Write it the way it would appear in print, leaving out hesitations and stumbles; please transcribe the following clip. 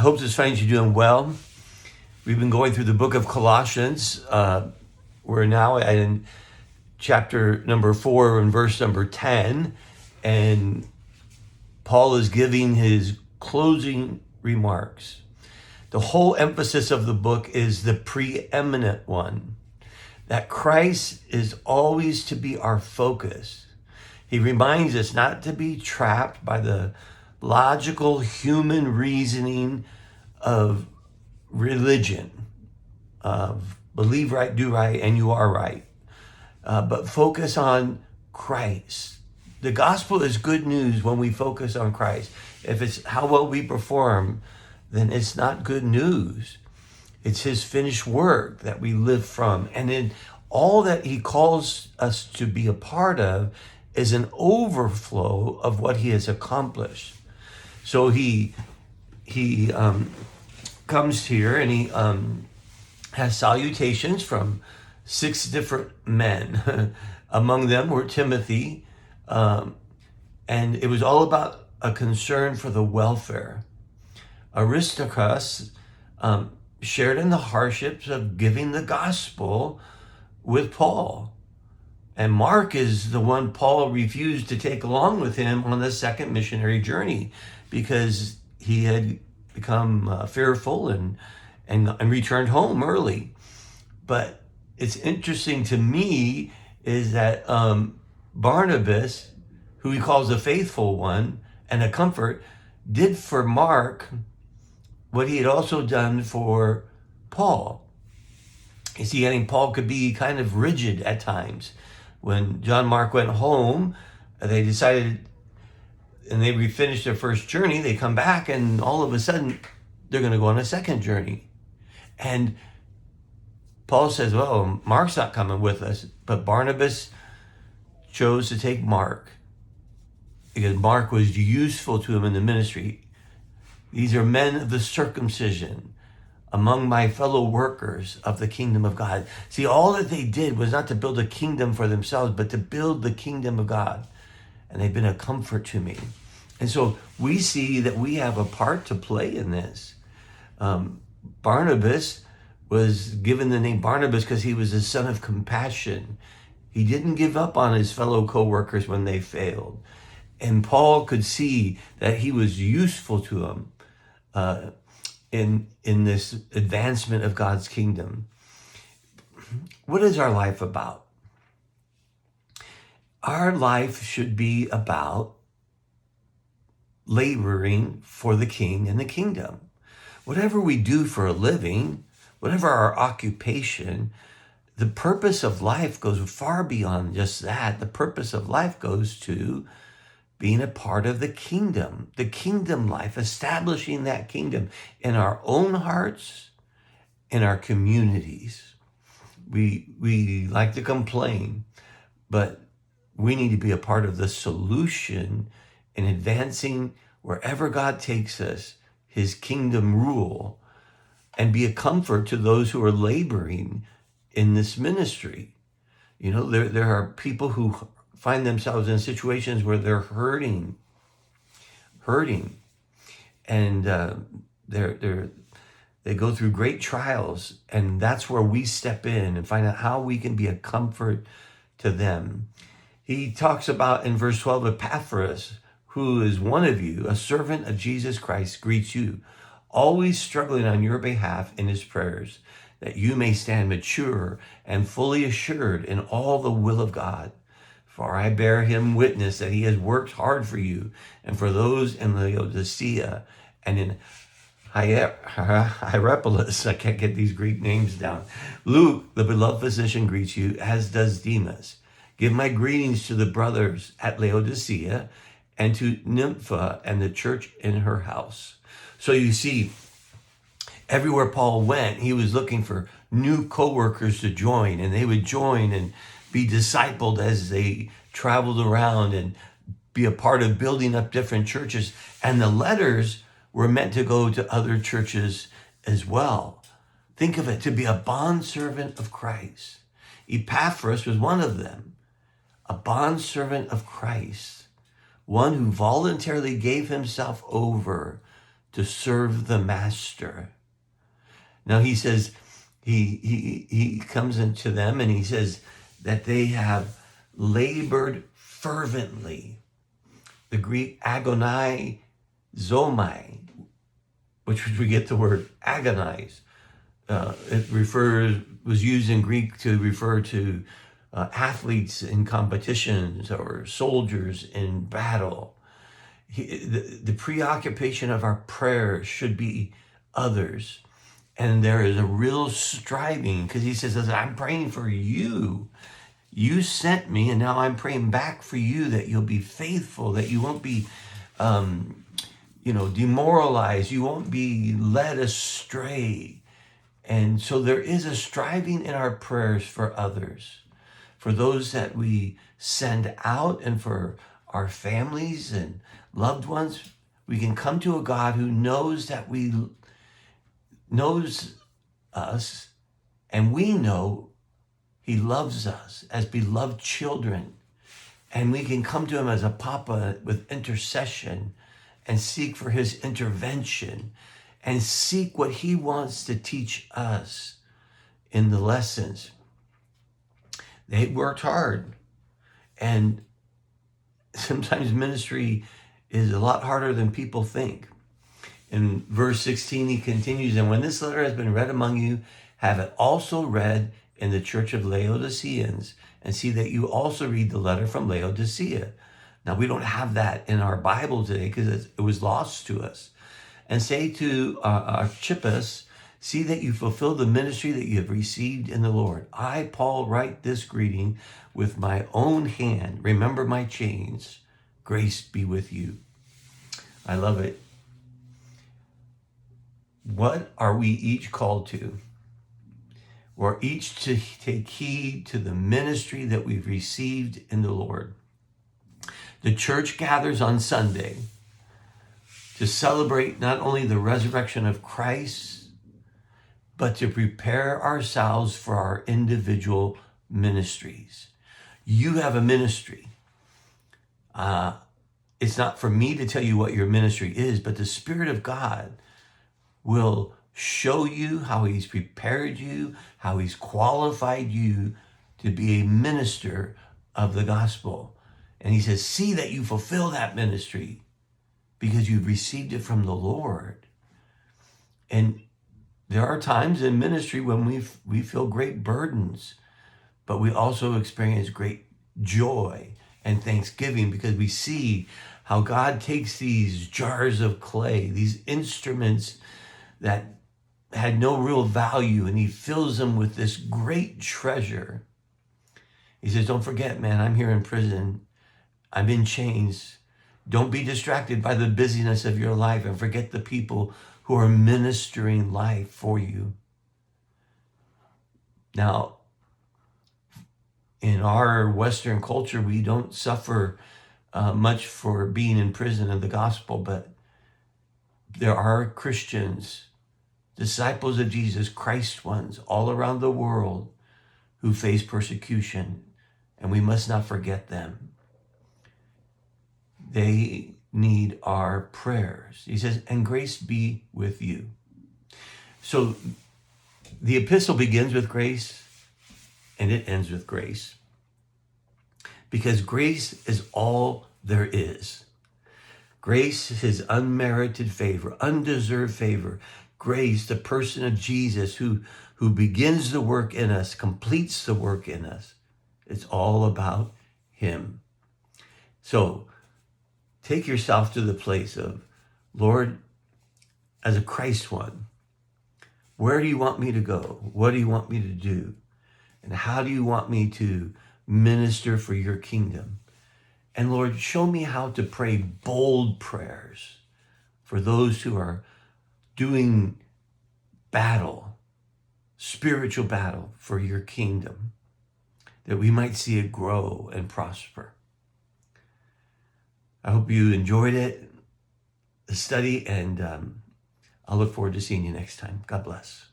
I hope this finds you doing well. We've been going through the book of Colossians. We're now in chapter number 4 and verse number 10. And Paul is giving his closing remarks. The whole emphasis of the book is the preeminent one, that Christ is always to be our focus. He reminds us not to be trapped by the logical human reasoning of religion, of believe right, do right, and you are right. But focus on Christ. The gospel is good news when we focus on Christ. If it's how well we perform, then it's not good news. It's his finished work that we live from. And in all that he calls us to be a part of is an overflow of what he has accomplished. So he comes here and he has salutations from 6 different men. Among them were Timothy, and it was all about a concern for the welfare. Aristarchus shared in the hardships of giving the gospel with Paul. And Mark is the one Paul refused to take along with him on the second missionary journey because he had become fearful and returned home early. But it's interesting to me is that Barnabas, who he calls a faithful one and a comfort, did for Mark what he had also done for Paul. You see, I think Paul could be kind of rigid at times. When John Mark went home, they decided, and they finished their first journey, they come back and all of a sudden they're going to go on a second journey. And Paul says, well, Mark's not coming with us, but Barnabas chose to take Mark because Mark was useful to him in the ministry. These are men of the circumcision, among my fellow workers of the kingdom of God. See, all that they did was not to build a kingdom for themselves, but to build the kingdom of God. And they've been a comfort to me. And so we see that we have a part to play in this. Barnabas was given the name Barnabas because he was a son of compassion. He didn't give up on his fellow co-workers when they failed. And Paul could see that he was useful to him in this advancement of God's kingdom. What is our life about? Our life should be about laboring for the king and the kingdom. Whatever we do for a living, whatever our occupation, the purpose of life goes far beyond just that. The purpose of life goes to being a part of the kingdom life, establishing that kingdom in our own hearts, in our communities. We like to complain, but we need to be a part of the solution in advancing wherever God takes us, his kingdom rule, and be a comfort to those who are laboring in this ministry. You know, there are people who find themselves in situations where they're hurting, and they go through great trials, and that's where we step in and find out how we can be a comfort to them. He talks about in verse 12, Epaphras, who is one of you, a servant of Jesus Christ, greets you, always struggling on your behalf in his prayers, that you may stand mature and fully assured in all the will of God. For I bear him witness that he has worked hard for you and for those in Laodicea and in Hierapolis. I can't get these Greek names down. Luke, the beloved physician, greets you, as does Demas. Give my greetings to the brothers at Laodicea and to Nympha and the church in her house. So you see, everywhere Paul went, he was looking for new co-workers to join, and they would join and be discipled as they traveled around and be a part of building up different churches. And the letters were meant to go to other churches as well. Think of it, to be a bondservant of Christ. Epaphras was one of them, a bondservant of Christ, one who voluntarily gave himself over to serve the master. Now he says, he comes into them and he says that they have labored fervently. The Greek agonizomai, which we get the word agonize. It was used in Greek to refer to athletes in competitions or soldiers in battle. The preoccupation of our prayers should be others. And there is a real striving, because he says, I'm praying for you. You sent me, and now I'm praying back for you that you'll be faithful, that you won't be demoralized, you won't be led astray. And so there is a striving in our prayers for others, for those that we send out, and for our families and loved ones. We can come to a God who knows us, and we know he loves us as beloved children. And we can come to him as a papa with intercession and seek for his intervention and seek what he wants to teach us in the lessons. They worked hard, and sometimes ministry is a lot harder than people think. In verse 16, he continues, and when this letter has been read among you, have it also read in the church of Laodiceans, and see that you also read the letter from Laodicea. Now, we don't have that in our Bible today because it was lost to us. And say to Archippus, see that you fulfill the ministry that you have received in the Lord. I, Paul, write this greeting with my own hand. Remember my chains. Grace be with you. I love it. What are we each called to? We're each to take heed to the ministry that we've received in the Lord. The church gathers on Sunday to celebrate not only the resurrection of Christ, but to prepare ourselves for our individual ministries. You have a ministry. It's not for me to tell you what your ministry is, but the Spirit of God will show you how he's prepared you, how he's qualified you to be a minister of the gospel. And he says, see that you fulfill that ministry because you've received it from the Lord. And there are times in ministry when we feel great burdens, but we also experience great joy and thanksgiving because we see how God takes these jars of clay, these instruments that had no real value, and he fills them with this great treasure. He says, don't forget, man, I'm here in prison. I'm in chains. Don't be distracted by the busyness of your life and forget the people who are ministering life for you. Now, in our Western culture, we don't suffer much for being in prison in the gospel, but there are Christians, disciples of Jesus, Christ ones, all around the world who face persecution, and we must not forget them. They need our prayers. He says, and grace be with you. So the epistle begins with grace and it ends with grace, because grace is all there is. Grace is his unmerited favor, undeserved favor. Grace, the person of Jesus who begins the work in us, completes the work in us. It's all about him. So take yourself to the place of, Lord, as a Christ one, where do you want me to go? What do you want me to do? And how do you want me to minister for your kingdom? And Lord, show me how to pray bold prayers for those who are doing battle, spiritual battle for your kingdom, that we might see it grow and prosper. I hope you enjoyed it, the study, and I'll look forward to seeing you next time. God bless.